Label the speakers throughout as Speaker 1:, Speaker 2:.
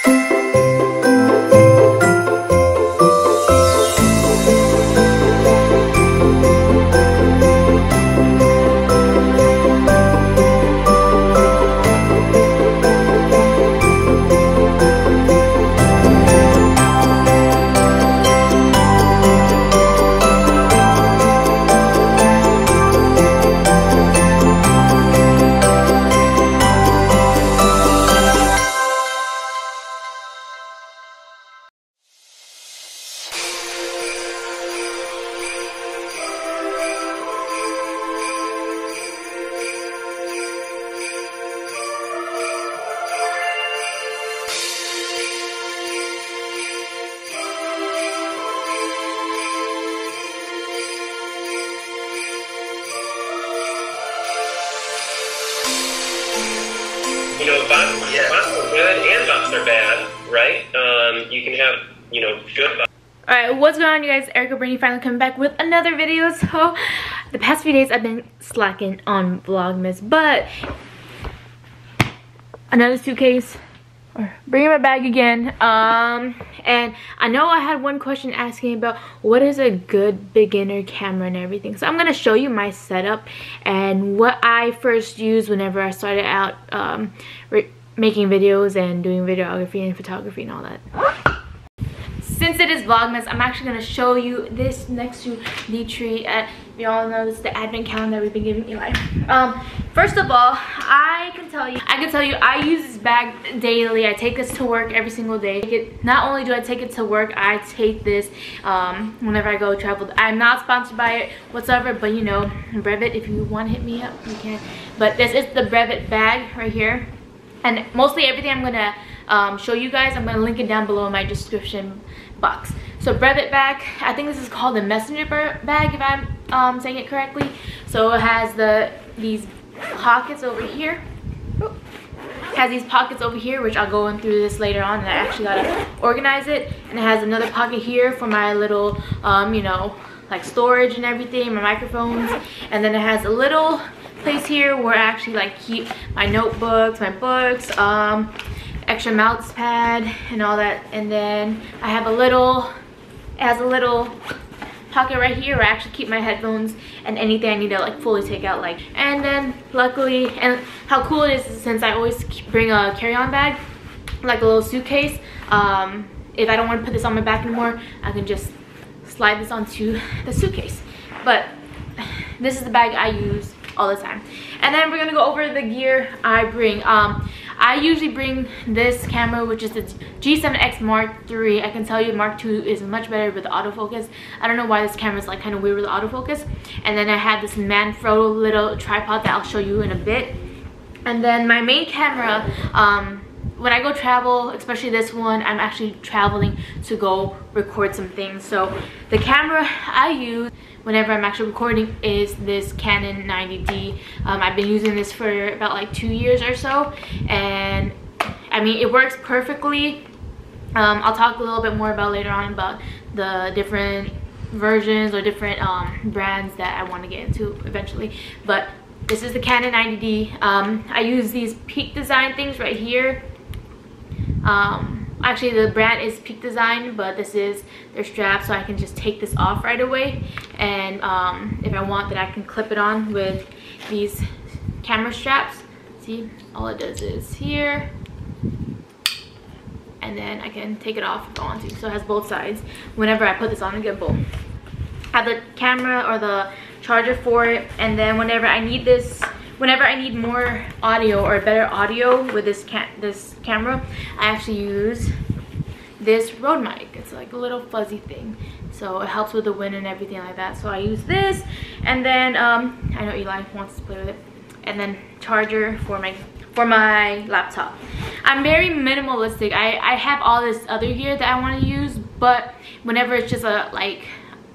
Speaker 1: You know, bots are good and bots are bad, right? You can have, you know, good bots.
Speaker 2: Alright, what's going on, you guys? Erica Brittany finally coming back with another video. So, the past few days I've been slacking on Vlogmas, but another suitcase, or bringing my bag again. And I know I had one question asking about what is a good beginner camera and everything. So I'm gonna show you my setup and what I first used whenever I started out making videos and doing videography and photography and all that. Since it is Vlogmas, I'm actually going to show you this next to the tree. You all know this is the advent calendar we've been giving Eli. First of all, I can tell you I use this bag daily. I take this to work every single day. Not only do I take it to work, I take this whenever I go travel. I'm not sponsored by it whatsoever, but you know, Brevit, if you want to hit me up, you can. But this is the Brevit bag right here. And mostly everything I'm going to show you guys, I'm going to link it down below in my description box. So Brevit bag, I think this is called the messenger bag if I'm saying it correctly. So it has these pockets over here. It has these pockets over here, which I'll go in through this later on, and I actually gotta organize it. And it has another pocket here for my little you know, like storage and everything, my microphones. And then it has a little place here where I actually like keep my notebooks, my books, extra mouse pad and all that. And then I have it has a little pocket right here where I actually keep my headphones and anything I need to like fully take out, like. And then luckily, and how cool it is since I always bring a carry-on bag, like a little suitcase, if I don't want to put this on my back anymore, I can just slide this onto the suitcase. But this is the bag I use all the time. And then we're gonna go over the gear I bring. I usually bring this camera, which is the G7X Mark III. I can tell you Mark II is much better with the autofocus. I don't know why this camera is like kind of weird with the autofocus. And then I have this Manfrotto little tripod that I'll show you in a bit. And then my main camera, when I go travel, especially this one, I'm actually traveling to go record some things. So the camera I use whenever I'm actually recording is this Canon 90D. I've been using this for about like 2 years or so, and I mean it works perfectly. I'll talk a little bit more about later on about the different versions or different brands that I want to get into eventually. But this is the Canon 90D. I use these Peak Design things right here. Actually the brand is Peak Design, but this is their strap, so I can just take this off right away. And if I want, that I can clip it on with these camera straps. See, all it does is here, and then I can take it off if I want to. So it has both sides. Whenever I put this on, I get both. I have the camera or the charger for it, and then whenever I need this, whenever I need more audio or better audio with this camera, I actually use this Rode mic. It's like a little fuzzy thing, so it helps with the wind and everything like that. So I use this, and then I know Eli wants to play with it. And then charger for my laptop. I'm very minimalistic. I have all this other gear that I want to use, but whenever it's just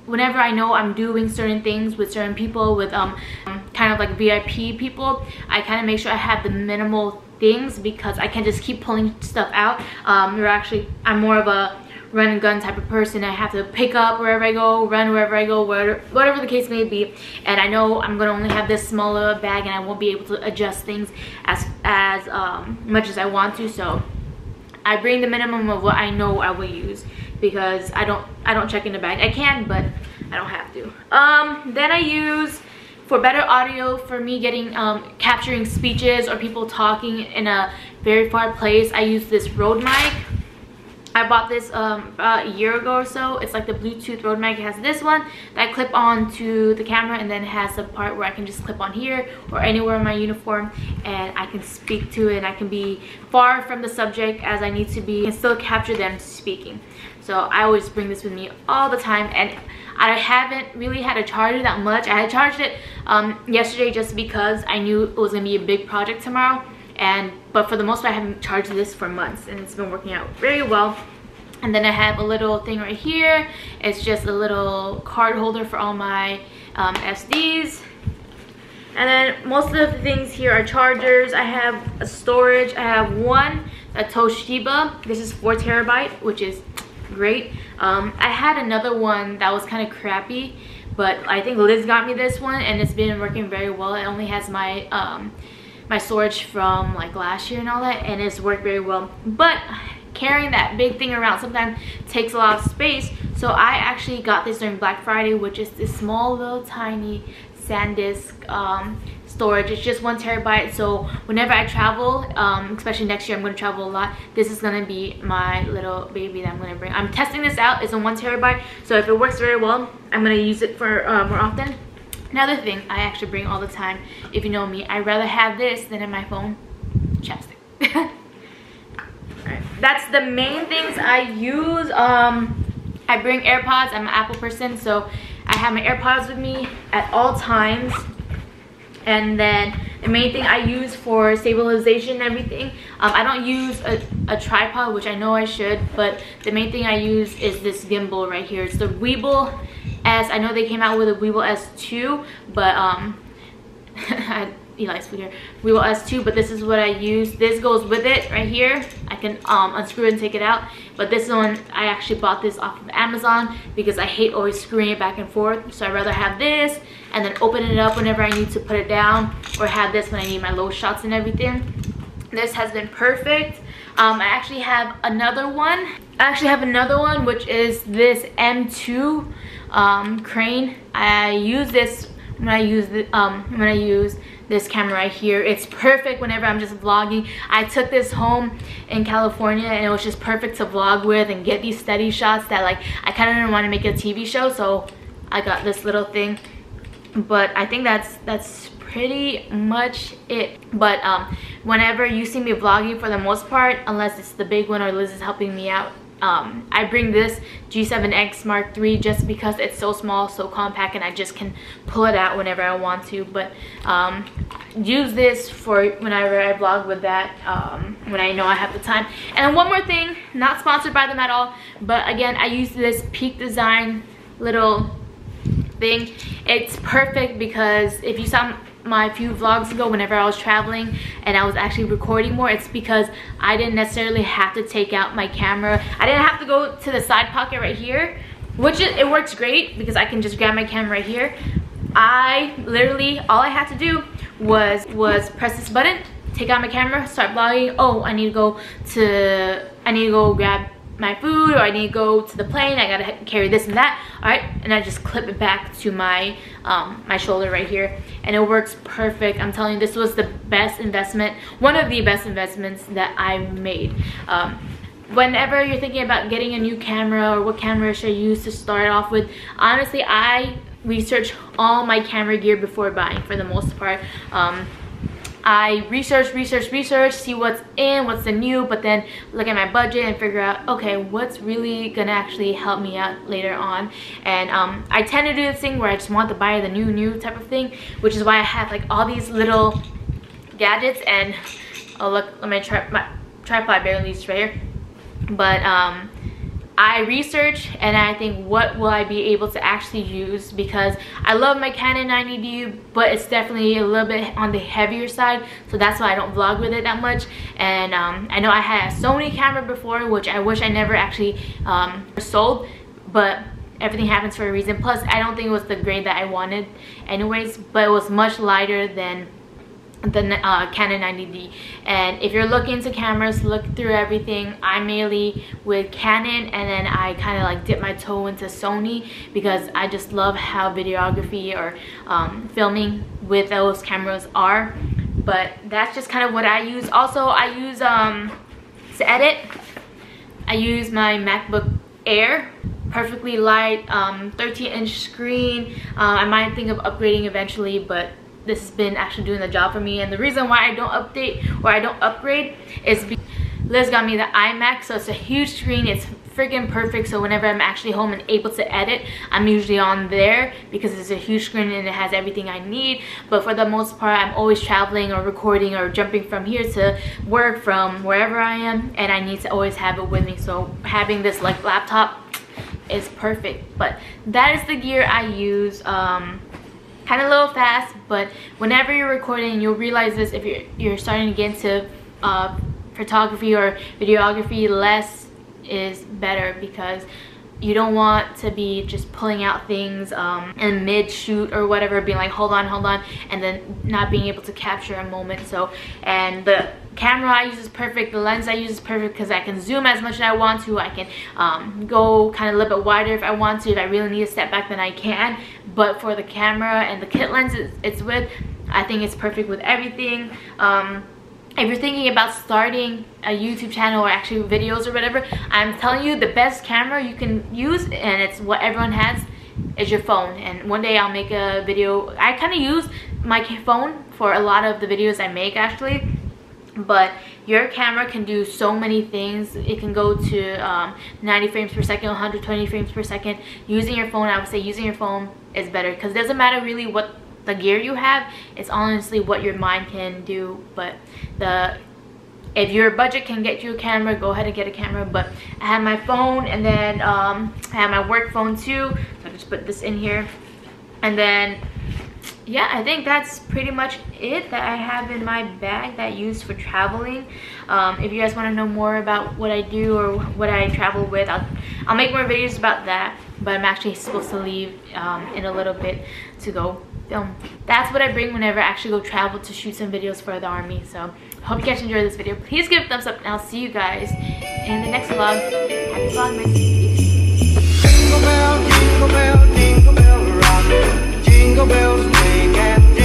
Speaker 2: whenever I know I'm doing certain things with certain people, with kind of like VIP people, I kind of make sure I have the minimal things, because I can't just keep pulling stuff out. I'm more of a run and gun type of person. I have to pick up wherever I go, run wherever I go, whatever the case may be. And I know I'm gonna only have this smaller bag, and I won't be able to adjust things as much as I want to. So I bring the minimum of what I know I will use, because I don't check in the bag. I can, but I don't have to. Then I use, for better audio, for me getting capturing speeches or people talking in a very far place, I use this Rode mic. I bought this about a year ago or so. It's like the Bluetooth Rode mic. It has this one that I clip on to the camera, and then it has a part where I can just clip on here or anywhere in my uniform, and I can speak to it, and I can be far from the subject as I need to be and still capture them speaking. So I always bring this with me all the time, and I haven't really had to charge it that much. I had charged it yesterday just because I knew it was gonna be a big project tomorrow. But for the most part, I haven't charged this for months, and it's been working out very well. And then I have a little thing right here. It's just a little card holder for all my SDs. And then most of the things here are chargers. I have a storage. I have a Toshiba. This is 4 terabyte, which is great. I had another one that was kind of crappy, but I think Liz got me this one, and it's been working very well. It only has my my storage from like last year and all that, and it's worked very well. But carrying that big thing around sometimes takes a lot of space, so I actually got this during Black Friday, which is this small little tiny SanDisk storage. It's just 1 terabyte, so whenever I travel, especially next year I'm going to travel a lot, this is going to be my little baby that I'm going to bring. I'm testing this out. It's a 1 terabyte, so if it works very well, I'm going to use it for more often. Another thing I actually bring all the time, if you know me, I'd rather have this than in my phone, chapstick. Alright, that's the main things I use. I bring AirPods. I'm an Apple person, so I have my AirPods with me at all times. And then the main thing I use for stabilization and everything, I don't use a tripod, which I know I should, but the main thing I use is this gimbal right here. It's the Weeble S. I know they came out with a Weeble S2, but Eli's food here. Weeble S2, but this is what I use. This goes with it right here. I can unscrew it and take it out, but this one, I actually bought this off of Amazon because I hate always screwing it back and forth, so I'd rather have this and then open it up whenever I need to put it down, or have this when I need my low shots and everything. This has been perfect. I actually have another one. Which is this M2 crane. I use this when I use this camera right here. It's perfect whenever I'm just vlogging. I took this home in California, and it was just perfect to vlog with and get these steady shots that, like, I kind of didn't want to make a TV show, so I got this little thing. But I think that's pretty much it. But whenever you see me vlogging, for the most part, unless it's the big one or Liz is helping me out, I bring this G7X Mark III just because it's so small, so compact, and I just can pull it out whenever I want to. But use this for whenever I vlog with that, when I know I have the time. And one more thing, not sponsored by them at all, but again, I use this Peak Design little thing. It's perfect because if you saw my few vlogs ago, whenever I was traveling and I was actually recording more, it's because I didn't necessarily have to take out my camera. I didn't have to go to the side pocket right here, which it works great because I can just grab my camera right here. I literally, all I had to do was press this button, take out my camera, start vlogging. Oh, I need to go grab my food, or I need to go to the plane, I gotta carry this and that. All right, and I just clip it back to my my shoulder right here, and it works perfect. I'm telling you, this was the best investment, one of the best investments that I made. Whenever you're thinking about getting a new camera or what camera should I use to start off with, honestly, I research all my camera gear before buying, for the most part. I research, see what's in, what's the new, but then look at my budget and figure out, okay, what's really gonna actually help me out later on. And I tend to do this thing where I just want to buy the new type of thing, which is why I have like all these little gadgets. And oh look, my tripod barely is right here. But I research and I think, what will I be able to actually use, because I love my Canon 90D, but it's definitely a little bit on the heavier side, so that's why I don't vlog with it that much. And I know I had a Sony camera before, which I wish I never actually sold, but everything happens for a reason. Plus, I don't think it was the grade that I wanted anyways, but it was much lighter than the Canon 90D. And if you're looking into cameras, look through everything. I'm mainly with Canon, and then I kind of like dip my toe into Sony because I just love how videography or filming with those cameras are. But that's just kind of what I use. Also, I use to edit, I use my MacBook Air, perfectly light, 13-inch screen. I might think of upgrading eventually, but this has been actually doing the job for me. And the reason why I don't update or I don't upgrade is because Liz got me the iMac, so it's a huge screen. It's freaking perfect, so whenever I'm actually home and able to edit, I'm usually on there because it's a huge screen and it has everything I need. But for the most part, I'm always traveling or recording or jumping from here to work from wherever I am, and I need to always have it with me. So having this like laptop is perfect. But that is the gear I use. Kind of a little fast, but whenever you're recording, you'll realize this if you're starting to get into photography or videography, less is better, because you don't want to be just pulling out things in mid shoot or whatever, being like hold on, and then not being able to capture a moment. So, and the camera I use is perfect, the lens I use is perfect because I can zoom as much as I want to. I can go kind of a little bit wider if I want to. If I really need to step back, then I can. But for the camera and the kit lens it's with, I think it's perfect with everything. If you're thinking about starting a YouTube channel or actually videos or whatever, I'm telling you the best camera you can use, and it's what everyone has, is your phone. And one day I'll make a video. I kind of use my phone for a lot of the videos I make actually, but your camera can do so many things. It can go to 90 frames per second, 120 frames per second. Using your phone, I would say using your phone is better, because it doesn't matter really what the gear you have, it's honestly what your mind can do. But if your budget can get you a camera, go ahead and get a camera. But I have my phone, and then I have my work phone too, so I just put this in here. And then yeah, I think that's pretty much it that I have in my bag that I use for traveling. If you guys want to know more about what I do or what I travel with, I'll make more videos about that. But I'm actually supposed to leave in a little bit to go film. That's what I bring whenever I actually go travel to shoot some videos for the army. So hope you guys enjoyed this video. Please give it a thumbs up, and I'll see you guys in the next vlog. Happy Vlogmas. Peace. Jingle bell, jingle bell, jingle bell rock. Jingle bells ring and